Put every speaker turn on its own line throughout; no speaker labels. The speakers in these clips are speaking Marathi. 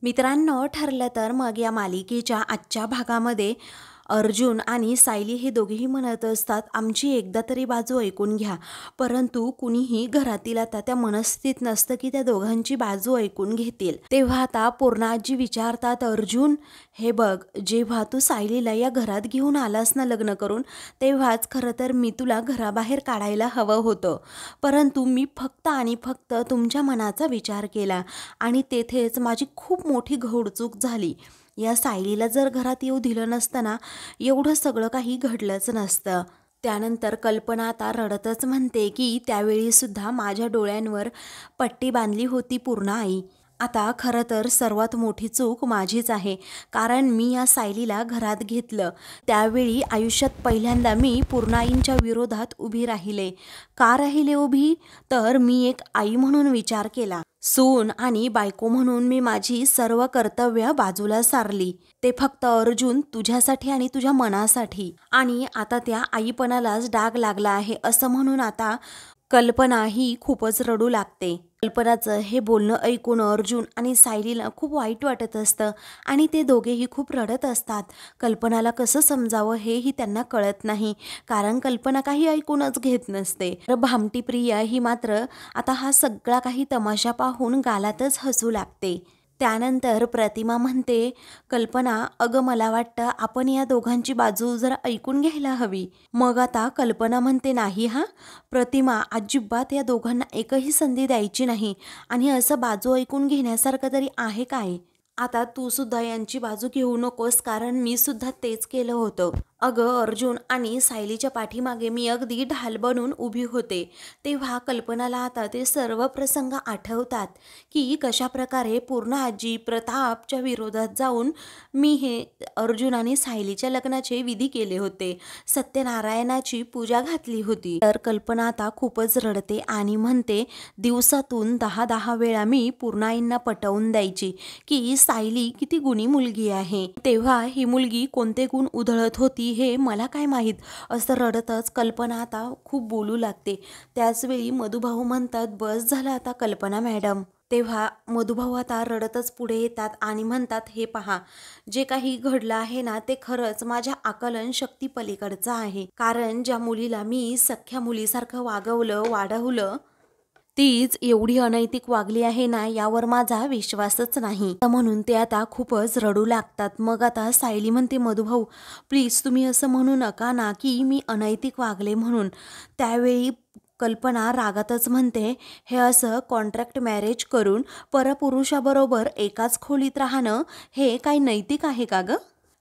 मित्रांनो, ठरलं तर मग या मालिकेच्या आजच्या भागामध्ये अर्जुन आणि सायली हे दोघेही म्हणत असतात, आमची एकदा तरी बाजू ऐकून घ्या. परंतु कुणीही घरातील आता त्या मनस्थितीत नसतं की त्या दोघांची बाजू ऐकून घेतील. तेव्हा आता पूर्णाजी विचारतात, अर्जुन हे बघ, जेव्हा तू सायलीला या घरात घेऊन आलास ना लग्न करून, तेव्हाच खरं तर मी तुला घराबाहेर काढायला हवं होतं. परंतु मी फक्त आणि फक्त तुमच्या मनाचा विचार केला आणि तेथेच माझी खूप मोठी घोडचूक झाली. या सायलीला जर घरात येऊ दिलं नसतं ना, एवढं सगळं काही घडलंच नसतं. त्यानंतर कल्पना आता रडतच म्हणते की त्यावेळीसुद्धा माझ्या डोळ्यांवर पट्टी बांधली होती पूर्णा आई. आता खरं तर सर्वात मोठी चूक माझीच आहे, कारण मी या सायलीला घरात घेतलं. त्यावेळी आयुष्यात पहिल्यांदा मी पूर्णाईंच्या विरोधात उभी राहिले. का राहिले उभी? तर मी एक आई म्हणून विचार केला. सून आणि बायको म्हणून मी माझी सर्व कर्तव्य बाजूला सारली. ते फक्त अर्जुन तुझ्यासाठी आणि तुझ्या मनासाठी. आणि आता त्या आईपणालाच डाग लागला आहे असं म्हणून आता कल्पना ही खूपच रडू लागते. कल्पनाचं हे बोलणं ऐकून अर्जुन आणि सायलीला खूप वाईट वाटत असतं आणि ते दोघेही खूप रडत असतात. कल्पनाला कसं समजावं हेही त्यांना कळत नाही, कारण कल्पना काही ऐकूनच घेत नसते. तर भामटी प्रिया ही मात्र आता हा सगळा काही तमाशा पाहून गालातच हसू लागते. त्यानंतर प्रतिमा म्हणते, कल्पना अगं मला वाटतं आपण या दोघांची बाजू जरा ऐकून घ्यायला हवी. मग आता कल्पना म्हणते, नाही हा प्रतिमा, अजिबात या दोघांना एकही संधी द्यायची नाही. आणि असं बाजू ऐकून घेण्यासारखं तरी आहे काय? आता तू सुद्धा यांची बाजू घेऊ नकोस, कारण मी सुद्धा तेच केलं होतं. अगं अर्जुन आणि सायलीच्या पाठीमागे मी अगदी ढाल बनून उभी होते. तेव्हा कल्पनाला आता ते सर्व प्रसंग आठवतात की कशाप्रकारे पूर्ण आजी प्रतापच्या विरोधात जाऊन मी हे अर्जुन आणि सायलीच्या लग्नाचे विधी केले होते. सत्यनारायणाची पूजा घातली होती. तर कल्पना आता खूपच रडते आणि म्हणते, दिवसातून 10-10 वेळा मी पूर्णाईंना पटवून द्यायची की सायली किती गुणी मुलगी आहे. तेव्हा ही मुलगी कोणते गुण उधळत होती हे मला काय माहीत, असं रडतच कल्पना आता खूप बोलू लागते. त्याचवेळी मधुभाऊ म्हणतात, बस झालं आता कल्पना मॅडम. तेव्हा मधुभाऊ आता रडतच पुढे येतात आणि म्हणतात, हे पहा, जे काही घडलं आहे ना ते खरंच माझ्या आकलन शक्ती पलीकडचं आहे. कारण ज्या मुलीला मी सख्या मुलीसारखं वागवलं वाढवलं, तीच एवढी अनैतिक वागली आहे ना, यावर माझा विश्वासच नाही. म्हणून ते आता खूपच रडू लागतात. मग आता सायली म्हणते, मधुभाऊ प्लीज तुम्ही असं म्हणू नका ना की मी अनैतिक वागले म्हणून. त्यावेळी कल्पना रागातच म्हणते, हे असं कॉन्ट्रॅक्ट मॅरेज करून परपुरुषाबरोबर एकाच खोलीत राहणं हे काही नैतिक आहे का गं?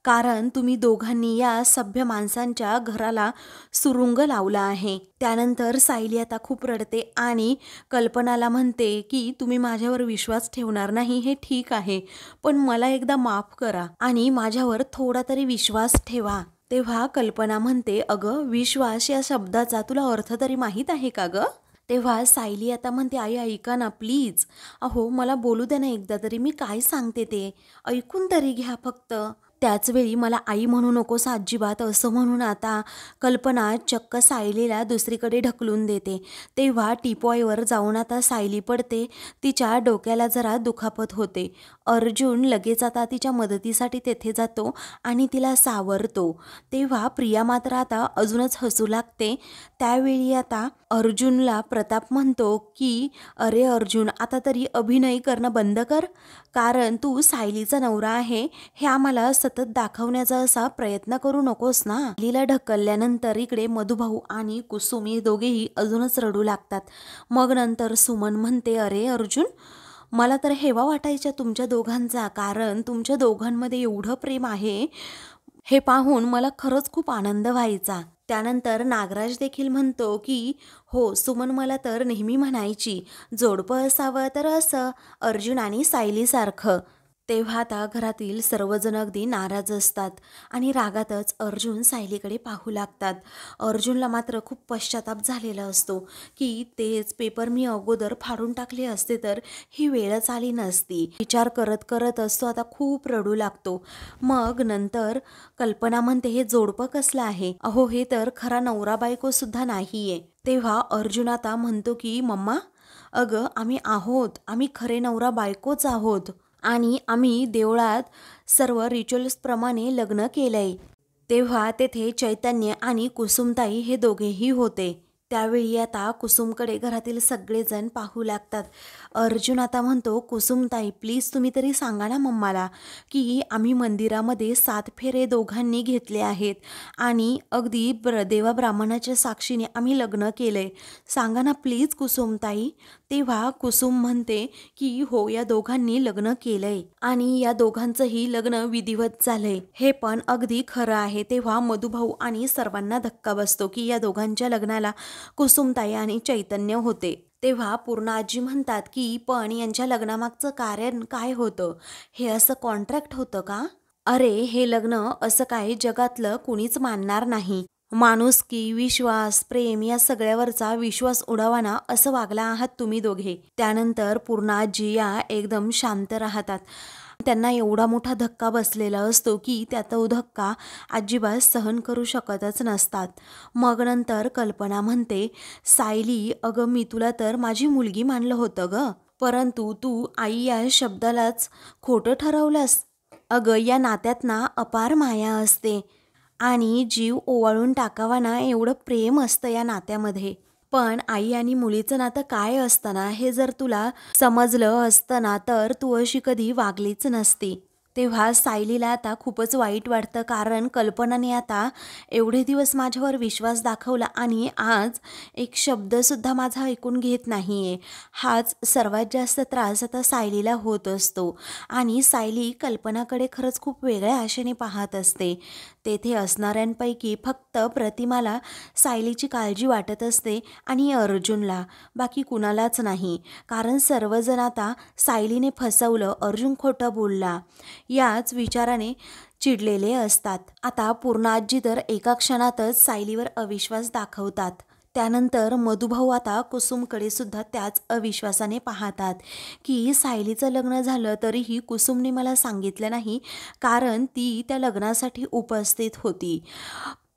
कारण तुम्ही दोघांनी या सभ्य माणसांच्या घराला सुरुंग लावला आहे. त्यानंतर सायली आता खूप रडते आणि कल्पनाला म्हणते की तुम्ही माझ्यावर विश्वास ठेवणार नाही हे ठीक आहे, पण मला एकदा माफ करा आणि माझ्यावर थोडा तरी विश्वास ठेवा. तेव्हा कल्पना म्हणते, अगं विश्वास या शब्दाचा तुला अर्थ तरी माहीत आहे का गं? तेव्हा सायली आता म्हणते, आई ऐका ना प्लीज. अहो मला बोलू दे ना एकदा तरी, मी काय सांगते ते ऐकून तरी घ्या फक्त. त्याचवेळी मला आई म्हणू नकोस अजिबात, असं म्हणून आता कल्पना चक्क सायलीला दुसरीकडे ढकलून देते. तेव्हा टीपॉयवर जाऊन आता सायली पडते. तिच्या डोक्याला जरा दुखापत होते. अर्जुन लगेच आता तिच्या मदतीसाठी तेथे जातो आणि तिला सावरतो. तेव्हा प्रिया मात्र आता अजूनच हसू लागते. त्यावेळी आता अर्जुनला प्रताप म्हणतो की अरे अर्जुन, आता तरी अभिनय करणं बंद कर, कारण तू सायलीचा नवरा आहे हे आम्हाला सतत दाखवण्याचा असा प्रयत्न करू नकोस ना. सायलीला ढकलल्यानंतर इकडे मधुभाऊ आणि कुसुम हे दोघेही अजूनच रडू लागतात. मग नंतर सुमन म्हणते, अरे अर्जुन, मला तर हेवा वाटायच्या तुमच्या दोघांचा, कारण तुमच्या दोघांमध्ये एवढं प्रेम आहे हे पाहून मला खरंच खूप आनंद व्हायचा. त्यानंतर नागराज देखील म्हणतो की हो सुमन, मला तर नेहमी म्हणायची जोडपं असावं तर असं अर्जुन आणि सायलीसारखं. तेव्हा आता घरातील सर्वजण अगदी नाराज असतात आणि रागातच अर्जुन सायलीकडे पाहू लागतात. अर्जुनला मात्र खूप पश्चाताप झालेला असतो की तेच पेपर मी अगोदर फाडून टाकले असते तर ही वेळच आली नसती. विचार करत करत असतो आता खूप रडू लागतो. मग नंतर कल्पना म्हणते, हे जोडपं कसलं आहे? अहो हे तर खरा नवरा बायको सुद्धा नाहीये. तेव्हा अर्जुन आता म्हणतो की मम्मा, अगं आम्ही आहोत, आम्ही खरे नवरा बायकोच आहोत. आणि आम्ही देवळात सर्व रिच्युअल्सप्रमाणे लग्न केलंय. तेव्हा तेथे चैतन्य आणि कुसुमताई हे दोघेही होते. त्यावेळी आता कुसुमकडे घरातील सगळेजण पाहू लागतात. अर्जुन आता म्हणतो, कुसुमताई प्लीज तुम्ही तरी सांगा ना मम्माला की आम्ही मंदिरामध्ये 7 फेरे दोघांनी घेतले आहेत आणि अगदी देवा ब्राह्मणाच्या साक्षीने आम्ही लग्न केलंय. सांगा ना प्लीज कुसुमताई. तेव्हा कुसुम म्हणते की हो, या दोघांनी लग्न केलंय आणि या दोघांचंही लग्न विधिवत झालंय. हे पण अगदी खरं आहे. तेव्हा मधुभाऊ आणि सर्वांना धक्का बसतो की या दोघांच्या लग्नाला कुसुमताई आणि चैतन्य होते. तेव्हा पूर्णा आजी म्हणतात की पण यांच्या लग्नामागचं कारण काय होतं? हे असं कॉन्ट्रॅक्ट होतं का? अरे हे लग्न असं काय जगातलं कुणीच मानणार नाही. माणुसकी, विश्वास, प्रेम या सगळ्यावरचा विश्वास उडवाना असं वागला आहात तुम्ही दोघे. त्यानंतर पूर्णा आजी या एकदम शांत राहतात. त्यांना एवढा मोठा धक्का बसलेला असतो की त्या तो धक्का अजिबात सहन करू शकतच नसतात. मग नंतर कल्पना म्हणते, सायली अगं मी तुला तर माझी मुलगी मानलं होतं ग, परंतु तू आई या शब्दालाच खोटं ठरवलंस. अगं या नात्यात ना अपार माया असते आणि जीव ओवाळून टाकावा ना एवढं प्रेम असतं या नात्यामध्ये. पण आई आणि मुलीचं नातं काय असतं ना हे जर तुला समजलं असतं ना तर तू अशी कधी वागलीच नसती. तेव्हा सायलीला आता खूपच वाईट वाटतं, कारण कल्पनाने आता एवढे दिवस माझ्यावर विश्वास दाखवला आणि आज एक शब्दसुद्धा माझा ऐकून घेत नाहीये. हाच सर्वात जास्त त्रास आता सायलीला होत असतो आणि सायली कल्पनाकडे खरंच खूप वेगळ्या आशेने पाहत असते. तेथे असणाऱ्यांपैकी फक्त प्रतिमाला सायलीची काळजी वाटत असते आणि अर्जुनला, बाकी कुणालाच नाही. कारण सर्वजण आता सायलीने फसवलं, अर्जुन खोटं बोलला याच विचाराने चिडलेले असतात. आता पूर्णा आजी तर एका क्षणातच सायलीवर अविश्वास दाखवतात. त्यानंतर मधुभाऊ आता कुसुमकडे सुद्धा त्याच अविश्वासाने पाहतात की सायलीचं लग्न झालं तरीही कुसुमने मला सांगितलं नाही, कारण ती त्या लग्नासाठी उपस्थित होती.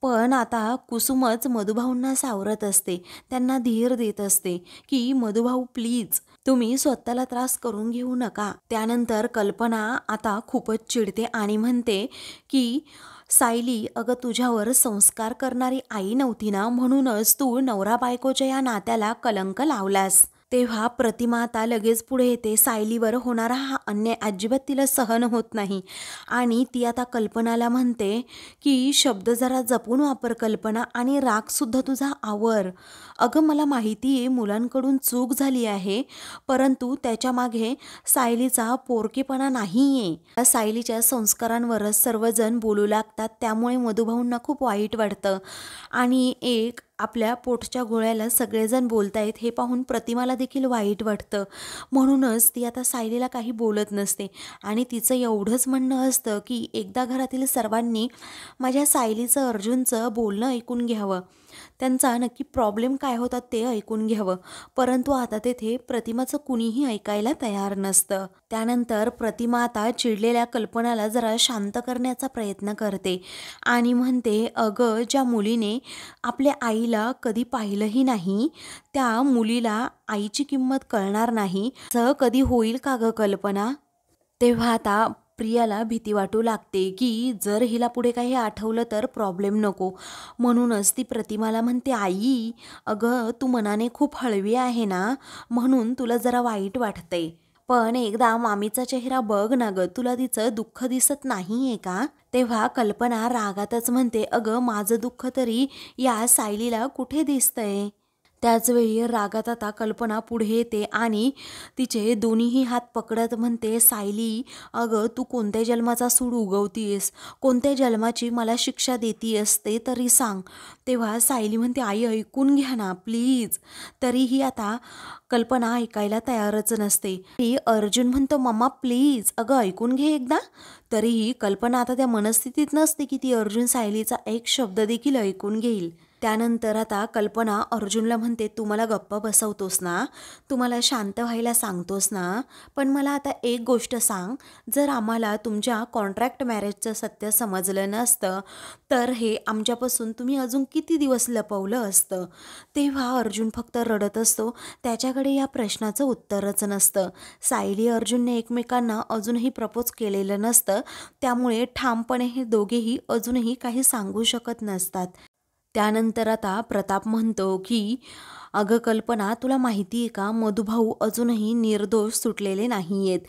पण आता कुसुमच मधुभाऊंना सावरत असते, त्यांना धीर देत असते की मधुभाऊ प्लीज तुम्ही स्वतःला त्रास करून घेऊ नका. त्यानंतर कल्पना आता खूपच चिडते आणि म्हणते की सायली अगं तुझ्यावर संस्कार करणारी आई नव्हती ना, म्हणूनच तू नवरा बायकोच्या या नात्याला कलंक लावलास. तेव्हा प्रतिमा आता लगेच पुढे येते. सायलीवर होणारा हा अन्याय अजिबात तिला सहन होत नाही आणि ती आता कल्पनाला म्हणते की शब्द जरा जपून वापर कल्पना, आणि रागसुद्धा तुझा आवर. अगं मला माहिती आहे मुलांकडून चूक झाली आहे, परंतु त्याच्यामागे सायलीचा पोरकेपणा नाही आहे. सायलीच्या संस्कारांवरच सर्वजण बोलू लागतात. त्यामुळे मधुभाऊंना खूप वाईट वाटतं आणि एक आपल्या पोटच्या गोळ्याला सगळेजण बोलतायत हे पाहून प्रतिमाला देखील वाईट वाटतं. म्हणूनच ती आता सायलीला काही बोलत नसते आणि तिचं एवढंच म्हणणं असतं की एकदा घरातील सर्वांनी माझ्या सायलीचं अर्जुनचं बोलणं ऐकून घ्यावं, त्यांचा नक्की प्रॉब्लेम काय होता ते ऐकून घ्यावं. परंतु आता तेथे प्रतिमाचं कुणीही ऐकायला तयार नसतं. त्यानंतर प्रतिमा आता चिडलेल्या कल्पनाला जरा शांत करण्याचा प्रयत्न करते आणि म्हणते, अगं ज्या मुलीने आपल्या आईला कधी पाहिलंही नाही त्या मुलीला आईची किंमत कळणार नाही असं कधी होईल का गं कल्पना? तेव्हा आता प्रियाला भीती वाटू लागते की जर हिला पुढे काही आठवलं तर प्रॉब्लेम नको. म्हणूनच ती प्रतिमाला म्हणते, आई अगं तू मनाने खूप हळवी आहे ना, म्हणून तुला जरा वाईट वाटतंय. पण एकदा मामीचा चेहरा बघ ना गं, तुला तिचं दुःख दिसत नाहीये का? तेव्हा कल्पना रागातच म्हणते, अगं माझं दुःख तरी या सायलीला कुठे दिसतंय? त्याचवेळी रागात आता कल्पना पुढे येते आणि तिचे दोन्हीही हात पकडत म्हणते, सायली अगं तू कोणत्या जन्माचा सूड उगवतीयस, कोणत्या जन्माची मला शिक्षा देतीयस ते तरी सांग. तेव्हा सायली म्हणते, आई ऐकून घ्या ना प्लीज. तरीही आता कल्पना ऐकायला तयारच नसते. अर्जुन म्हणतो, मम्मा प्लीज अगं ऐकून घे एकदा. तरीही कल्पना आता त्या मनस्थितीत नसते की ती अर्जुन सायलीचा एक शब्द देखील ऐकून घेईल. त्यानंतर आता कल्पना अर्जुनला म्हणते, तू मला गप्प बसवतोस ना, तू मला शांत व्हायला सांगतोस ना, पण मला आता एक गोष्ट सांग, जर आम्हाला तुमच्या कॉन्ट्रॅक्ट मॅरेजचं सत्य समजलं नसतं तर हे आमच्यापासून तुम्ही अजून किती दिवस लपवलं असतं. तेव्हा अर्जुन फक्त रडत असतो, त्याच्याकडे या प्रश्नाचं उत्तरच नसतं. सायली अर्जुनने एकमेकांना अजूनही प्रपोज केलेलं नसतं, त्यामुळे ठामपणे हे दोघेही अजूनही काही सांगू शकत नसतात. त्यानंतर आता प्रताप म्हणतो की अगं कल्पना, तुला माहिती आहे का, मधुभाऊ अजूनही निर्दोष सुटलेले नाही आहेत.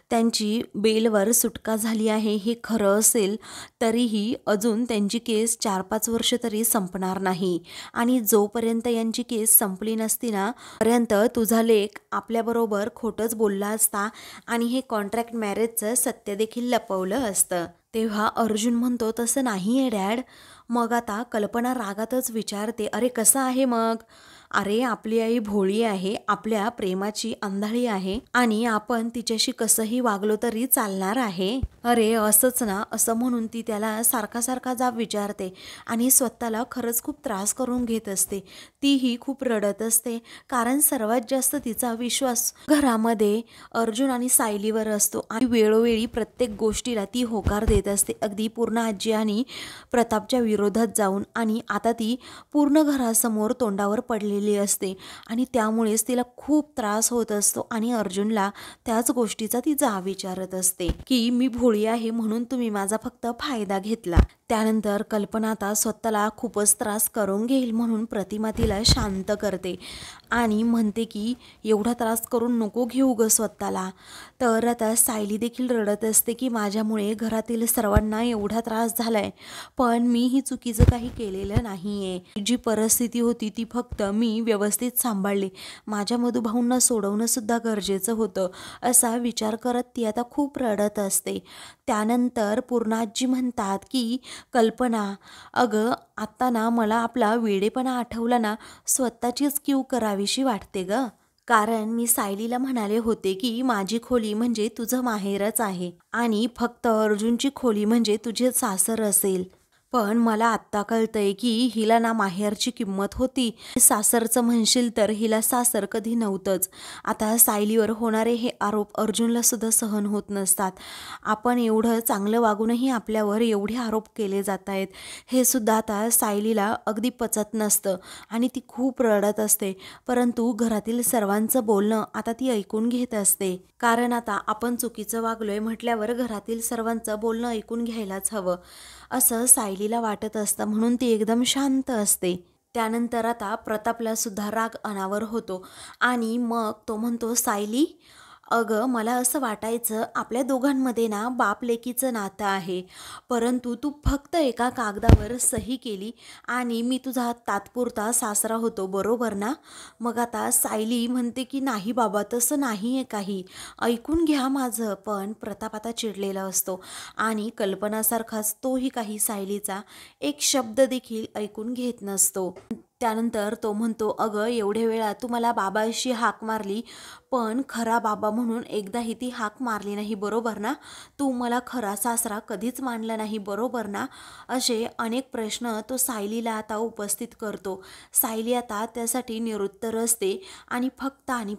त्यांची बेलवर सुटका झाली आहे हे खरं असेल तरीही अजून त्यांची केस 4-5 वर्ष तरी संपणार नाही. आणि जोपर्यंत यांची केस संपली नसती ना, पर्यंत तुझा लेक आपल्याबरोबर खोटंच बोलला असता आणि हे कॉन्ट्रॅक्ट मॅरेजचं सत्य देखील लपवलं असतं. तेव्हा अर्जुन म्हणतो, तसं नाही आहे डॅड. मग आता कल्पना रागातच विचारते, अरे कसं आहे मग? अरे आपली आई भोळी आहे, आपल्या प्रेमाची अंधाळी आहे आणि आपण तिच्याशी कसंही वागलो तरी चालणार आहे. अरे असंच ना, असं म्हणून ती त्याला सारखा सारखा जाब विचारते आणि स्वतःला खरंच खूप त्रास करून घेत असते. तीही खूप रडत असते, कारण सर्वात जास्त तिचा विश्वास घरामध्ये अर्जुन आणि सायलीवर असतो आणि वेळोवेळी प्रत्येक गोष्टीला ती होकार देत असते, अगदी पूर्ण आजी आणि प्रतापच्या विरोधात जाऊन. आणि आता ती पूर्ण घरासमोर तोंडावर पडलेली असते आणि त्यामुळेच तिला खूप त्रास होत असतो आणि अर्जुनला त्याच गोष्टीचा ती जाब विचारत असते की मी भोळी आहे म्हणून तुम्ही माझा फक्त फायदा घेतला. त्यानंतर कल्पना आता स्वतःला खूपच त्रास करून घेईल म्हणून प्रतिमा तिला शांत करते आणि म्हणते की एवढा त्रास करून नको घेऊ ग स्वतःला. तर आता सायली देखील रडत असते की माझ्यामुळे घरातील सर्वांना एवढा त्रास झालाय, पण मी ही चुकीचं काही केलेलं नाहीये. जी परिस्थिती होती ती फक्त मी व्यवस्थित सांभाळली. माझ्या मधुभाऊंना सोडवणं सुद्धा गरजेचं होतं, असा विचार करत ती आता खूप रडत असते. त्यानंतर पूर्णाजी म्हणतात की कल्पना, अगं आत्ता ना मला आपला वेडेपणा आठवला ना, स्वतःचीच कीव करावीशी वाटते ग. कारण मी सायलीला म्हणाले होते की माझी खोली म्हणजे तुझं माहेरच आहे आणि फक्त अर्जुनची खोली म्हणजे तुझे सासर असेल. पण मला आत्ता कळतंय की हिला ना माहेरची किंमत होती, सासरचं म्हणशील तर हिला सासर कधी नव्हतंच. आता सायलीवर होणारे हे आरोप अर्जुनला सुद्धा सहन होत नसतात. आपण एवढं चांगलं वागूनही आपल्यावर एवढे आरोप केले जात आहेत हे सुद्धा आता सायलीला अगदी पचत नसतं आणि ती खूप रडत असते. परंतु घरातील सर्वांचं बोलणं आता ती ऐकून घेत असते, कारण आता आपण चुकीचं वागलोय म्हटल्यावर घरातील सर्वांचं बोलणं ऐकून घ्यायलाच हवं असं सायलीला वाटत असतं, म्हणून ती एकदम शांत असते. त्यानंतर आता प्रतापला सुद्धा राग अनावर होतो आणि मग तो म्हणतो, सायली अगं मला असं वाटायचं आपल्या दोघांमध्ये ना बाप लेकीचं नातं आहे, परंतु तू फक्त एका कागदावर सही केली आणि मी तुझा तात्पुरता सासरा होतो, बरोबर ना? मग आता सायली म्हणते की नाही बाबा, तसं नाही आहे काही, ऐकून घ्या माझं. पण प्रताप आता चिडलेला असतो आणि कल्पनासारखाच तोही काही सायलीचा एक शब्द देखील ऐकून घेत नसतो. त्यानंतर तो म्हणतो, अगं एवढ्या वेळा तू मला बाबा अशी हाक मारली, पण खरा बाबा म्हणून एकदाही ती हाक मारली नाही, बरोबर ना? तू मला खरा सासरा कधीच मानला नाही, बरोबर ना? असे अनेक प्रश्न तो सायलीला आता उपस्थित करतो. सायली आता त्यासाठी निरुत्तर असते आणि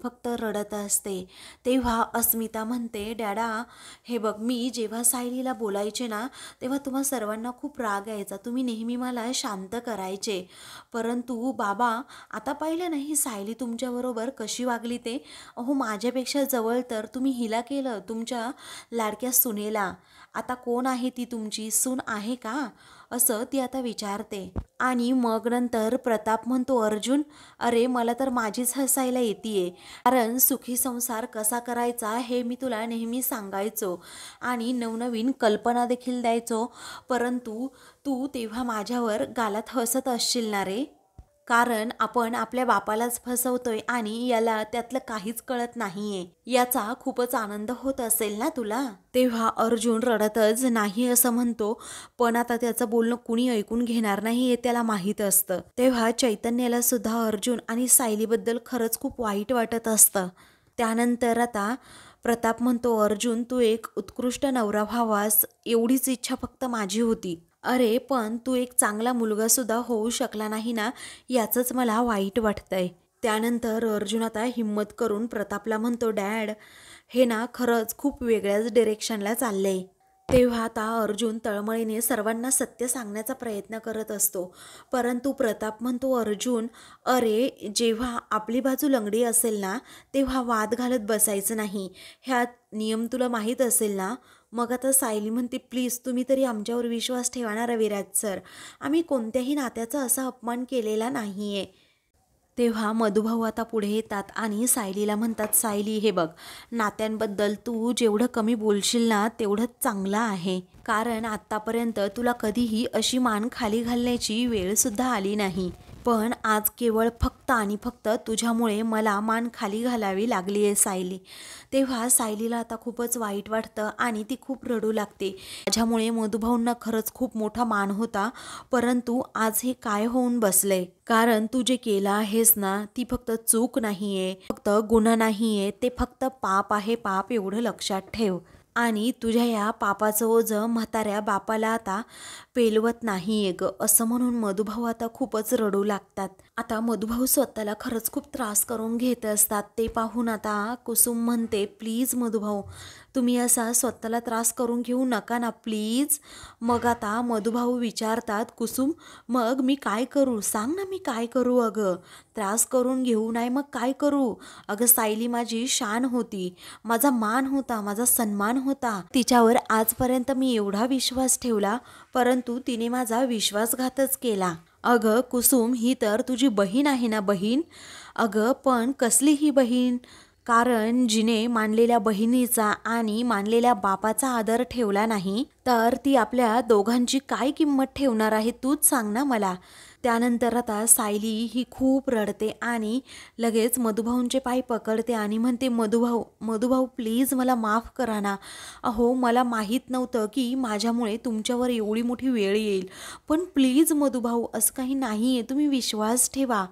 फक्त रडत असते. तेव्हा अस्मिता म्हणते, डॅडा हे बघ, मी जेव्हा सायलीला बोलायचे ना तेव्हा तुम्हा सर्वांना खूप राग यायचा, तुम्ही नेहमी मला शांत करायचे, परंतु बाबा आता पाहिलं नाही सायली तुमच्याबरोबर कशी वागली ते. अहो माझ्यापेक्षा जवळ तर तुम्ही हिला केलं, तुमच्या लाडक्या सुनेला. आता कोण आहे ती तुमची सून आहे का, असं ती आता विचारते. आणि मग नंतर प्रताप म्हणतो, अर्जुन अरे मला तर माझीच हसायला येते, कारण सुखी संसार कसा करायचा हे मी तुला नेहमी सांगायचो आणि नवनवीन कल्पना देखील द्यायचो, परंतु तू तेव्हा माझ्यावर गालात हसत असशील ना रे, कारण आपण आपल्या बापालाच फसवतोय आणि याला त्यातलं काहीच कळत नाहीये, याचा खूपच आनंद होत असेल ना तुला. तेव्हा अर्जुन रडतच नाही असं म्हणतो, पण आता त्याचं बोलणं कुणी ऐकून घेणार नाही हे त्याला माहीत असतं. तेव्हा चैतन्याला सुद्धा अर्जुन आणि सायलीबद्दल खरंच खूप वाईट वाटत असतं. त्यानंतर आता प्रताप म्हणतो, अर्जुन तू एक उत्कृष्ट नवरा व्हावास एवढीच इच्छा फक्त माझी होती. अरे पण तू एक चांगला मुलगा सुद्धा होऊ शकला नाही ना, याचंच मला वाईट वाटतंय. त्यानंतर अर्जुन आता हिम्मत करून प्रतापला म्हणतो, डॅड हे ना खरंच खूप वेगळ्याच डिरेक्शनला चाललंय. तेव्हा आता अर्जुन तळमळीने सर्वांना सत्य सांगण्याचा प्रयत्न करत असतो. परंतु प्रताप म्हणतो, अर्जुन अरे जेव्हा आपली बाजू लंगडी असेल ना, तेव्हा वाद घालत बसायचं नाही. ह्यात नियम तुला माहीत असेल ना. मग आता सायली म्हणते, प्लीज तुम्ही तरी आमच्यावर विश्वास ठेवा ना रविराज सर. आम्ही कोणत्याही नात्याचा असा अपमान केलेला नाही आहे. तेव्हा मधुभाऊ आता पुढे येतात आणि सायलीला म्हणतात, सायली हे बघ, नात्यांबद्दल तू जेवढं कमी बोलशील ना तेवढंच चांगलं आहे. कारण आत्तापर्यंत तुला कधीही अशी मान खाली घालण्याची वेळसुद्धा आली नाही. पण आज केवळ फक्त आणि फक्त तुझ्यामुळे मला मान खाली घालावी लागली आहे सायली. तेव्हा सायलीला आता खूपच वाईट वाटतं आणि ती खूप रडू लागते. माझ्यामुळे मधुभाऊंना खरंच खूप मोठा मान होता, परंतु आज हे काय होऊन बसलंय. कारण तू जे केलं आहेस ना, ती फक्त चूक नाहीये, फक्त गुन्हा नाहीये, ते फक्त पाप आहे. पाप एवढं लक्षात ठेव. आणि तुझ्या या पापाचं ओझं म्हाताऱ्या बापाला आता पेलवत नाहीये ग, असं म्हणून मधुभाऊ आता खूपच रडू लागतात. आता मधुभाऊ स्वतःला खरंच खूप त्रास करून घेत असतात. ते पाहून आता कुसुम म्हणते, प्लीज मधुभाऊ तुम्ही असा स्वतःला त्रास करून घेऊ नका ना प्लीज. मग आता मधुभाऊ विचारतात, कुसुम मग मी काय करू, सांग ना मी काय करू. अगं त्रास करून घेऊ नाही मग काय करू. अगं सायली माझी शान होती, माझा मान होता, माझा सन्मान होता. तिच्यावर आजपर्यंत मी एवढा विश्वास ठेवला, परंतु तिने माझा विश्वासघातच केला. अगं कुसुम ही तर तुझी बहीण आहे ना बहीण. अगं पण कसली ही बहीण. कारण जिने मानलेल्या बहिणीचा आणि मानलेल्या बापाचा आदर ठेवला नाही, तर ती आपल्या दोघांची काय किंमत ठेवणार आहे तूच सांग ना मला. त्यानंतर आता सायली ही खूप रडते आणि लगेच मधुभाऊंचे पाय पकडते आणि म्हणते, मधुभाऊ मधुभाऊ प्लीज मला माफ करा ना. अहो मला माहीत नव्हतं की माझ्यामुळे तुमच्यावर एवढी मोठी वेळ येईल. पण प्लीज मधुभाऊ असं काही नाही आहे, तुम्ही विश्वास ठेवा.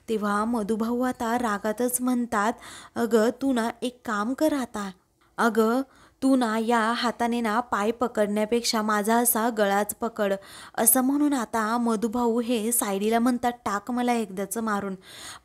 तेव्हा मधुभाऊ आता रागातच म्हणतात, अगं तू ना एक काम कर आता. अगं तू ना या हाताने ना पाय पकडण्यापेक्षा माझा असा गळाच पकड. असं म्हणून आता मधुभाऊ हे सायलीला म्हणतात, टाक मला एकदाचं मारून,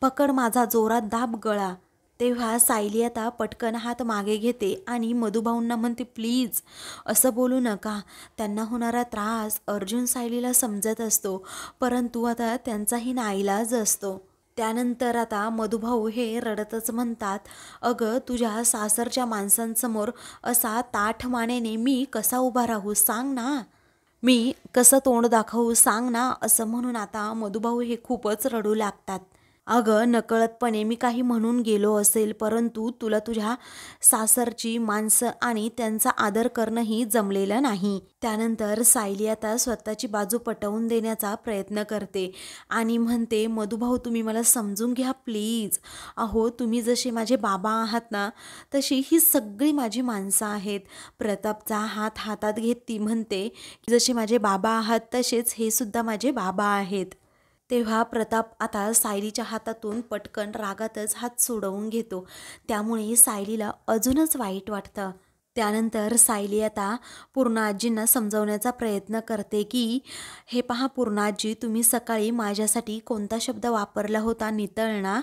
पकड माझा, जोरात दाब गळा. तेव्हा सायली आता पटकन हात मागे घेते आणि मधुभाऊंना म्हणते, प्लीज असं बोलू नका. त्यांना होणारा त्रास अर्जुन सायलीला समजत असतो, परंतु आता त्यांचाही नाईलाज असतो. त्यानंतर आता मधुभाऊ हे रडतच म्हणतात, अगं तुझ्या सासरच्या माणसांसमोर असा ताठ मानेने मी कसा उभा राहू सांग ना. मी कसं तोंड दाखवू सांग ना. असं म्हणून आता मधुभाऊ हे खूपच रडू लागतात. अगं नकळतपणे मी काही म्हणून गेलो असेल, परंतु तुला तुझ्या सासरची माणसं आणि त्यांचा आदर करणंही जमलेलं नाही. त्यानंतर सायली आता स्वतःची बाजू पटवून देण्याचा प्रयत्न करते आणि म्हणते, मधुभाऊ तुम्ही मला समजून घ्या प्लीज. अहो तुम्ही जसे माझे बाबा आहात ना, तशी ही सगळी माझी माणसं आहेत. प्रतापचा हात हातात घेत ती म्हणते, जसे माझे बाबा आहात तसेच हे सुद्धा माझे बाबा आहेत. तेव्हा प्रताप आता सायलीच्या हातातून पटकन रागातच हात सोडवून घेतो. त्यामुळे सायलीला अजूनच वाईट वाटतं. त्यानंतर सायली आता पूर्णाजींना समजवण्याचा प्रयत्न करते की हे पहा पूर्णाजी, तुम्ही सकाळी माझ्यासाठी कोणता शब्द वापरला होता, नितळणा.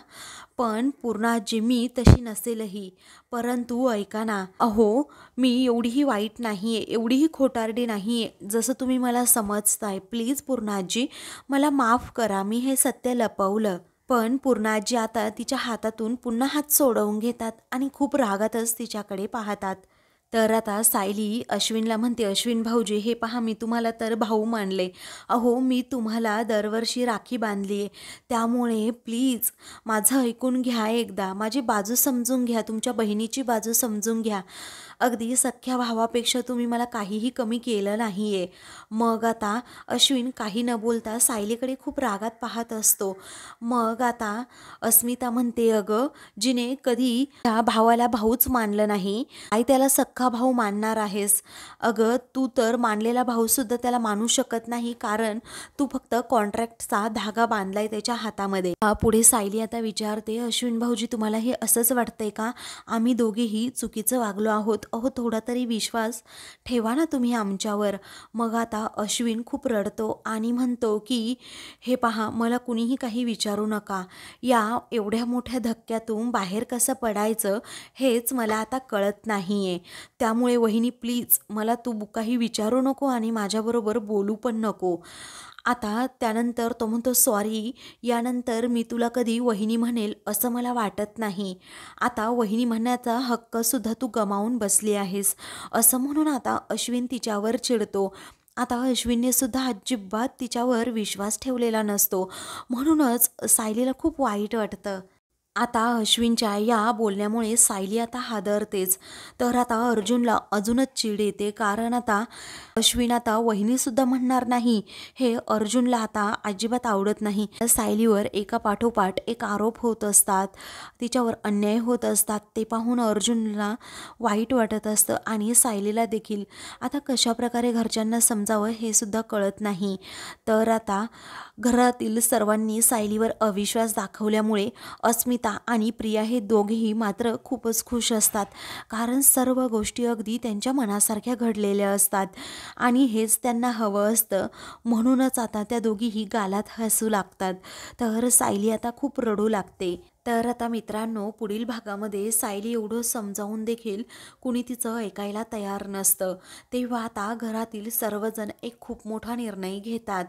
पण पूर्णाजी मी तशी नसेलही, परंतु ऐका ना. अहो मी एवढीही वाईट नाही आहे, एवढीही खोटारडी नाही आहे जसं तुम्ही मला समजताय. प्लीज पूर्णाजी मला माफ करा, मी हे सत्य लपवलं. पण पूर्णाजी आता तिच्या हातातून पुन्हा हात सोडवून घेतात आणि खूप रागातच तिच्याकडे पाहतात. तर आता सायली अश्विनला म्हणते, अश्विन भाऊजी हे पहा, मी तुम्हाला तर भाऊ मानले. अहो मी तुम्हाला दरवर्षी राखी बांधली आहे, त्यामुळे प्लीज माझं ऐकून घ्या एकदा, माझी बाजू समजून घ्या, तुमच्या बहिणीची बाजू समजून घ्या. अगदी सख्या भावापेक्षा तुम्ही मला काहीही कमी केलं नाही आहे. मग आता अश्विन काही न बोलता सायलीकडे खूप रागात पाहत असतो. मग आता अस्मिता म्हणते, अगं जिने कधी त्या भावाला भाऊच मानलं नाही, आई त्याला सख्खा भाऊ मानणार आहेस. अगं तू तर मानलेला भाऊसुद्धा त्याला मानू शकत नाही, कारण तू फक्त कॉन्ट्रॅक्टचा धागा बांधलाय त्याच्या हातामध्ये. पुढे सायली आता विचारते, अश्विन भाऊजी तुम्हाला हे असंच वाटतंय का, आम्ही दोघेही चुकीचं वागलो आहोत अहो थोडा तरी विश्वास ठेवा ना तुम्ही आमच्यावर. मग आता अश्विन खूप रडतो आणि म्हणतो की हे पहा, मला कुणीही काही विचारू नका. या एवढ्या मोठ्या धक्क्यातून बाहेर कसं पडायचं हेच मला आता कळत नाही आहे. त्यामुळे वहिनी प्लीज मला तू काही विचारू नको आणि माझ्याबरोबर बोलू पण नको. आता त्यानंतर तो म्हणतो सॉरी, यानंतर मी तुला कधी वहिनी म्हणेल असं मला वाटत नाही. आता वहिनी म्हणण्याचा हक्कसुद्धा तू गमावून बसली आहेस, असं म्हणून आता अश्विन तिच्यावर चिडतो. आता अश्विनने सुद्धा अजिबात तिच्यावर विश्वास ठेवलेला नसतो. म्हणूनच सायलीला खूप वाईट वाटतं. आता अश्विनच्या या बोलण्यामुळे सायली आता हादरतेच. तर आता अर्जुनला अजूनच चीड येते, कारण आता अश्विन आता वहिनीसुद्धा म्हणणार नाही हे अर्जुनला आता अजिबात आवडत नाही. सायलीवर एका पाठोपाठ एक आरोप होत असतात, तिच्यावर अन्याय होत असतात. ते पाहून अर्जुनला वाईट वाटत असतं आणि सायलीला देखील. आता कशाप्रकारे घरच्यांना समजावं हे सुद्धा कळत नाही. तर आता घरातील सर्वांनी सायलीवर अविश्वास दाखवल्यामुळे अस्मिता आणि प्रिया हे दोघेही मात्र खूपच खुश असतात, कारण सर्व गोष्टी अगदी त्यांच्या मनासारख्या घडलेल्या असतात आणि हेच त्यांना हवं असतं. म्हणूनच आता त्या दोघीही गालात हसू लागतात. तर सायली आता खूप रडू लागते. तर आता मित्रांनो, पुढील भागामध्ये सायली एवढं समजावून देखील कुणी तिचं ऐकायला तयार नसतं. तेव्हा आता घरातील सर्वजण एक खूप मोठा निर्णय घेतात,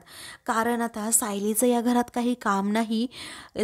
कारण आता सायलीचं या घरात काही काम नाही.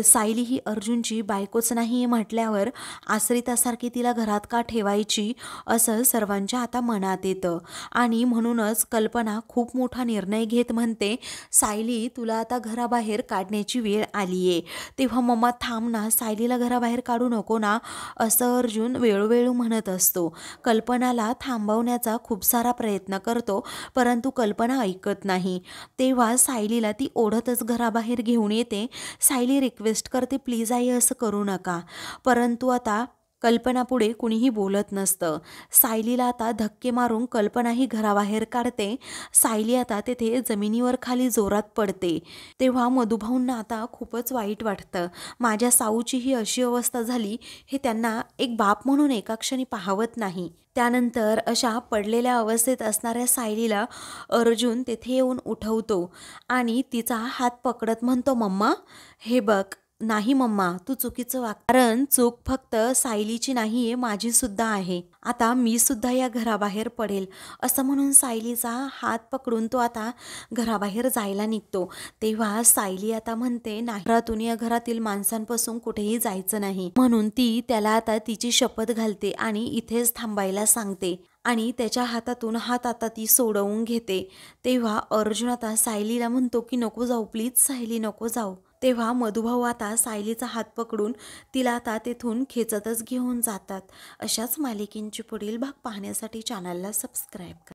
सायली ही अर्जुनची बायकोच नाही म्हटल्यावर आश्रितासारखी तिला घरात का ठेवायची असं सर्वांच्या आता मनात येतं. आणि म्हणूनच कल्पना खूप मोठा निर्णय घेत म्हणते, सायली तुला आता घराबाहेर काढण्याची वेळ आली आहे. तेव्हा मम्मा थांब ना, सायलीला घराबाहेर काढू नको ना, असं अर्जुन वेळोवेळी म्हणत असतो. कल्पनाला थांबवण्याचा खूप सारा प्रयत्न करतो, परंतु कल्पना ऐकत नाही. तेव्हा सायलीला ती ओढतच घराबाहेर घेऊन येते. सायली रिक्वेस्ट करते, प्लीज आई असं करू नका. परंतु आता कल्पनापुढे कुणीही बोलत नसतं. सायलीला आता धक्के मारून कल्पनाही घराबाहेर काढते. सायली आता तेथे जमिनीवर खाली जोरात पडते. तेव्हा मधुभाऊंना आता खूपच वाईट वाटतं. माझ्या साऊची ही अशी अवस्था झाली हे त्यांना एक बाप म्हणून एका क्षणी पाहवत नाही. त्यानंतर अशा पडलेल्या अवस्थेत असणाऱ्या सायलीला अर्जुन तेथे येऊन उठवतो आणि तिचा हात पकडत म्हणतो, मम्मा हे बघ, नाही मम्मा तू चुकीचं वाग, कारण चूक फक्त सायलीची नाही आहे, माझी सुद्धा आहे. आता मी सुद्धा या घराबाहेर पडेल, असं म्हणून सायलीचा हात पकडून तो आता घराबाहेर जायला निघतो. तेव्हा सायली आता म्हणते, नाही, घरातून या घरातील माणसांपासून कुठेही जायचं नाही. म्हणून ती त्याला आता तिची शपथ घालते आणि इथेच थांबायला सांगते आणि त्याच्या हातातून हात आता ती सोडवून घेते. तेव्हा अर्जुन आता सायलीला म्हणतो की नको जाऊ प्लीज सायली, नको जाऊ. तेव्हा मधुभाऊ आता सायलीचा हात पकडून तिला आता तेथून खेचतच घेऊन जातात. अशाच मालिकेंची पुढील भाग पाहण्यासाठी चॅनलला सबस्क्राईब करा.